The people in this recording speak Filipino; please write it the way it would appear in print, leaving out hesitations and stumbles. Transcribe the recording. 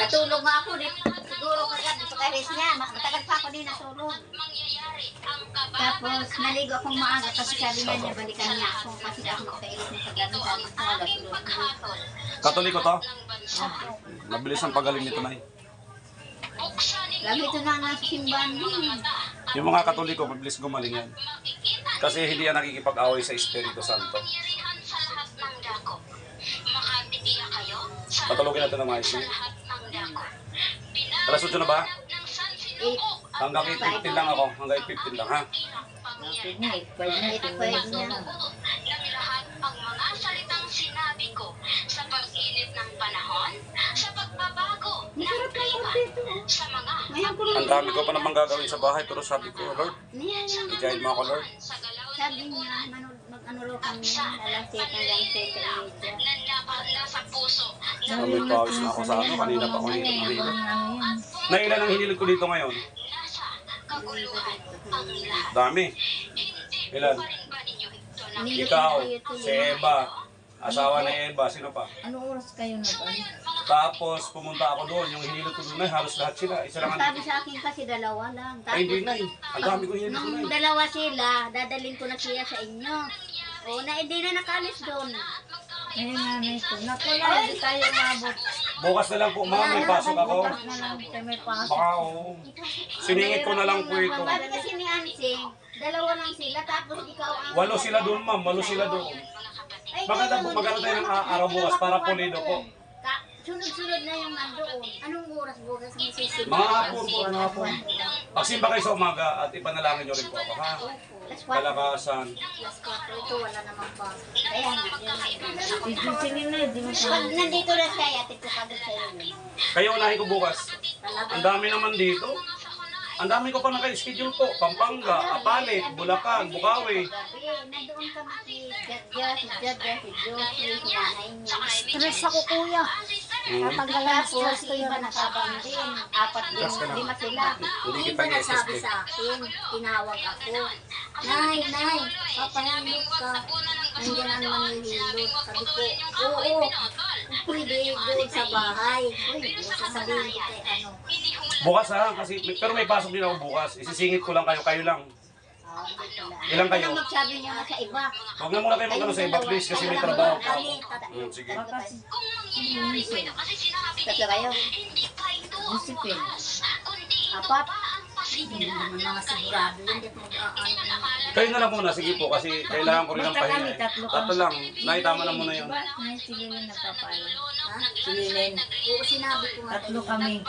Natulog nga ako dito. Siguro kagabi sa karis niya. Matagal pa ako din natulog. Tapos naligo akong maaga kasi sabi nga niya balikan niya ako kasi ako magpailit na kagabi sabi ko natulog. Katoliko to? Mabilis ang pagaling nito, Nay. Lagi ito na nga sa simbahan din. Yung mga Katoliko, mabilis gumaling yan. Kasi hindi yan nakikipag-away sa Espiritu Santo. Patulogin natin ng maayos niya. Alas 8 na ba? 8. Hanggang 8:15 lang ako. Hanggang 8:15 lang, ha? Okay na, 5 na. Ang mga salitang sinabi ko sa pag-init ng panahon, sa pagbabago ng klima, sa mga Ang dami ko pa namang gagawin sa bahay, pero sabi ko, Lord, i-guide mo ako, Lord. Sabi niya, mag-ano raw kami, alas 7 hanggang 7:30. nasa puso ng May pawis na ako sa ano, kanina pa ako hinilot. Nailan ang hinilot ko dito ngayon? nasa kaguluhan ang lahat. Dami. Ilan? Pa rin ba ninyo ito na Ikaw, si Eva, asawa ni Eva, sino pa? Anong oras kayo nag-ano? Tapos pumunta ako doon, yung hinilot ko doon ay halos lahat sila. Isa lang ang... Sabi sa akin kasi dalawa lang. Ay, hindi na eh. Ang dami ko hinilot ko na Nung eh. dalawa sila, dadalhin ko na siya sa inyo. O, hindi na nakalis doon. Ayun nanay ko. Naku na, hindi tayo umabot. Bukas na lang po, ma'am, may pasok ako. Bukas na lang tayo may pasok. Baka oo. Siningit ko na lang po ito. Sabi kasi ni Ansing, dalawa lang sila, tapos ikaw ang... 8 sila doon, ma'am. 8 sila doon. Ay, Maganda ganun, maganda tayo ng hindi araw ka bukas para makapunta pulido doon. po. Sunod-sunod na yung nandoon. Anong oras bukas ang isisimba? Mga hapon po, mga hapon. Pagsimba kayo sa umaga at ipanalangin nyo rin po ako, ha? Alas 4. Kalakasan. Alas 4. Ito, wala namang pasok. Kaya nga, Sige na, di mo pag nandito na siya, atid ko kagad sa iyo. Kayo unahin ko bukas. Ang dami naman dito. Ang dami ko pa naka-schedule po. Pampanga, Apalit, Bulacan, Bukawi. Nandoon kami si Jadja, si Josie, si nanay niya. Stress ako, kuya. Tatanggalan po si iba nakabang din. 4 din, 5 sila. Hindi Yung kita iba nasabi i-SSD. sa akin, tinawag ako. Nay, papahilot ka. Nandiyan ang manghihilot. Sabi ko, oo. Pwede doon sa bahay. Uy, sasabihin ko kay ano. Bukas ha, kasi pero may pasok din ako bukas. Isisingit ko lang kayo lang. Ilan kayo? Ano magsabi niyo na sa iba? Huwag na muna kayo magkano sa iba, please, kasi may trabaho pa ako. Sige. kung mangyayari mo ito kasi sinabi Tatlo kayo? hindi pa ito ang Discipline. bukas, kundi ito Apat? pa ang pasimula. Hindi naman mga sigurado yun. Hindi mo Kayo na lang muna, sige po, kasi kailangan ko rin ng Basta pahinga. kami, eh. tatlo kami. Tatlo lang, naitama na muna yun. Diba? Nay, sige na, nagpapalo. Ha? Sililin. Oo, sinabi ko nga. Tatlo kami.